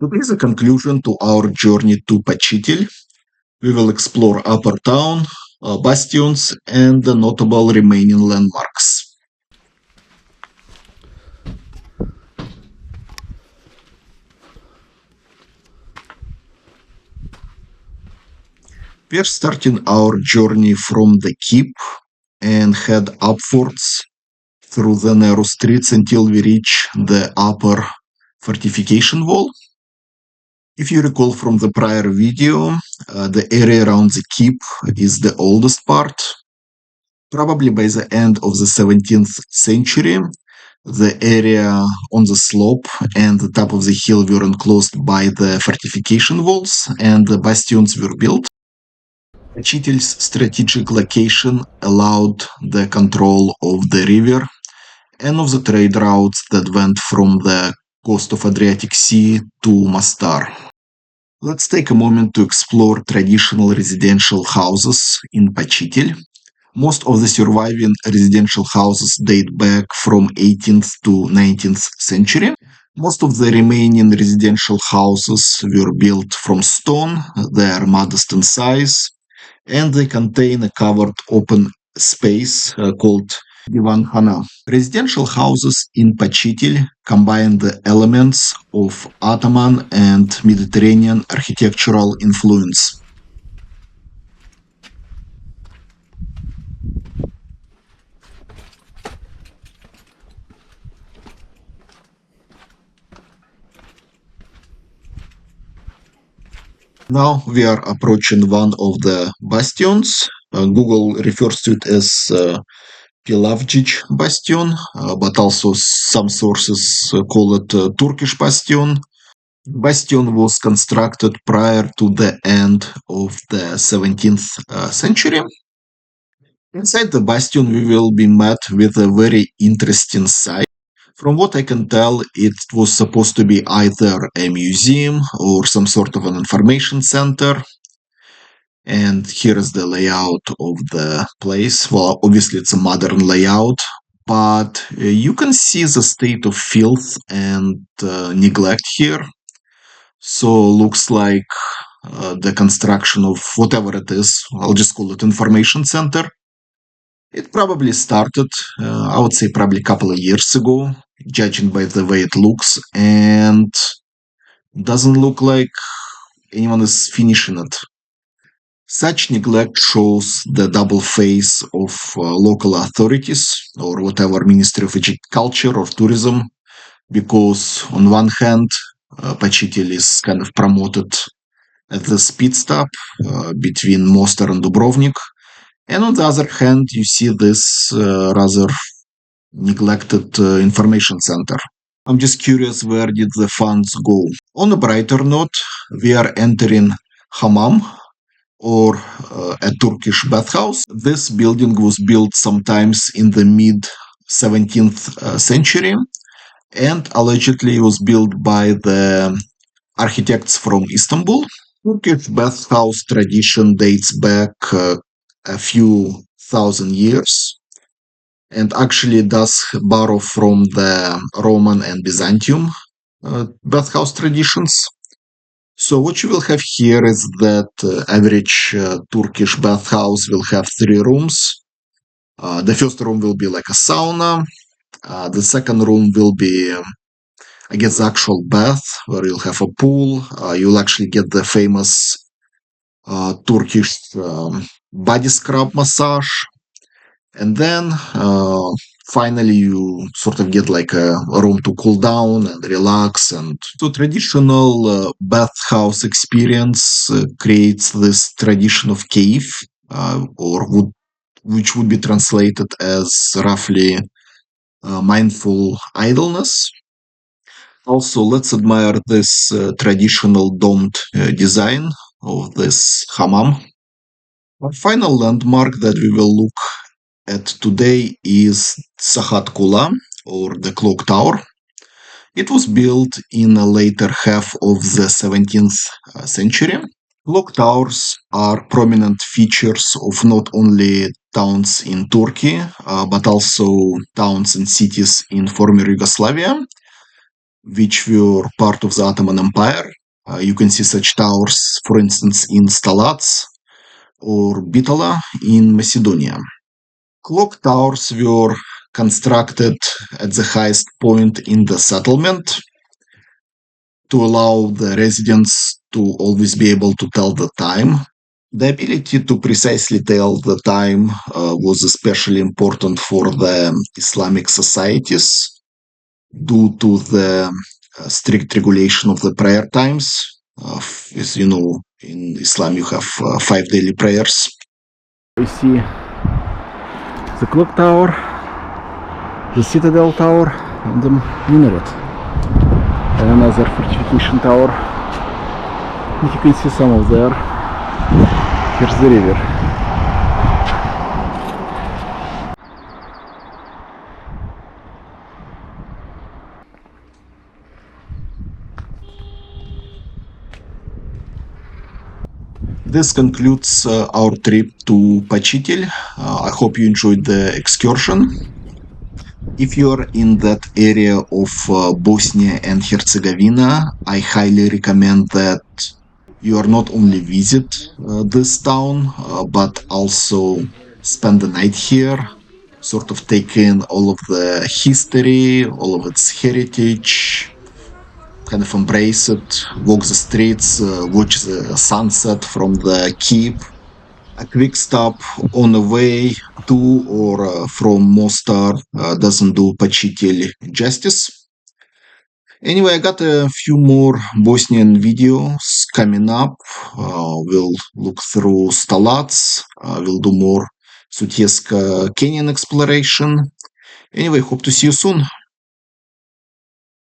Today, a conclusion to our journey to Počitelj. We will explore Upper Town, Bastions, and the notable remaining landmarks. We are starting our journey from the keep and head upwards through the narrow streets until we reach the upper fortification wall. If you recall from the prior video, the area around the keep is the oldest part. Probably by the end of the 17th century, the area on the slope and the top of the hill were enclosed by the fortification walls and the bastions were built. Počitelj's strategic location allowed the control of the river and of the trade routes that went from the coast of Adriatic Sea to Mostar. Let's take a moment to explore traditional residential houses in Počitelj. Most of the surviving residential houses date back from 18th to 19th century. Most of the remaining residential houses were built from stone, they are modest in size, and they contain a covered open space called Divan Khana. Residential houses in Počitelj combine the elements of Ottoman and Mediterranean architectural influence. Now we are approaching one of the bastions. Google refers to it as Pilavjic Bastion, but also some sources call it Turkish Bastion. Bastion was constructed prior to the end of the 17th century. Inside the bastion, we will be met with a very interesting sight. From what I can tell, it was supposed to be either a museum or some sort of an information center. And here is the layout of the place. Well, obviously it's a modern layout, but you can see the state of filth and neglect here. So looks like the construction of whatever it is, I'll just call it information center. It probably started, I would say probably a couple of years ago, judging by the way it looks, and doesn't look like anyone is finishing it. Such neglect shows the double face of local authorities or whatever Ministry of Culture or Tourism, because on one hand, Počitelj is kind of promoted as the speed stop between Mostar and Dubrovnik, and on the other hand, you see this rather neglected information center. I'm just curious, where did the funds go? On a brighter note, we are entering hamam, or a Turkish bathhouse. This building was built sometimes in the mid-17th century and allegedly was built by the architects from Istanbul. Turkish bathhouse tradition dates back a few thousand years and actually does borrow from the Roman and Byzantium bathhouse traditions. So what you will have here is that average Turkish bathhouse will have 3 rooms. The first room will be like a sauna. The second room will be, I guess, the actual bath, where you'll have a pool. You'll actually get the famous Turkish body scrub massage. And then finally you sort of get like a room to cool down and relax. And so traditional bathhouse experience creates this tradition of cave, which would be translated as roughly mindful idleness. Also, let's admire this traditional domed design of this hammam. Our final landmark that we will look at today is Sahat-Kula, or the clock tower. It was built in the later half of the 17th century. Clock towers are prominent features of not only towns in Turkey, but also towns and cities in former Yugoslavia. which were part of the Ottoman Empire. You can see such towers, for instance, in Stalac or Bitola in Macedonia. Clock towers were constructed at the highest point in the settlement to allow the residents to always be able to tell the time. The ability to precisely tell the time was especially important for the Islamic societies due to the strict regulation of the prayer times. As you know, in Islam you have 5 daily prayers. We see the clock tower, the citadel tower, and the minaret, and another fortification tower. And you can see some of there. Here's the river. This concludes our trip to Počitelj. I hope you enjoyed the excursion. If you're in that area of Bosnia and Herzegovina, I highly recommend that you are not only visit this town, but also spend the night here, sort of take in all of the history, all of its heritage, kind of embrace it, walk the streets, watch the sunset from the keep. A quick stop on the way to or from Mostar doesn't do Počitelj justice. Anyway, I got a few more Bosnian videos coming up. We'll look through Stalac. We'll do more Sutjeska Canyon exploration. Anyway, hope to see you soon.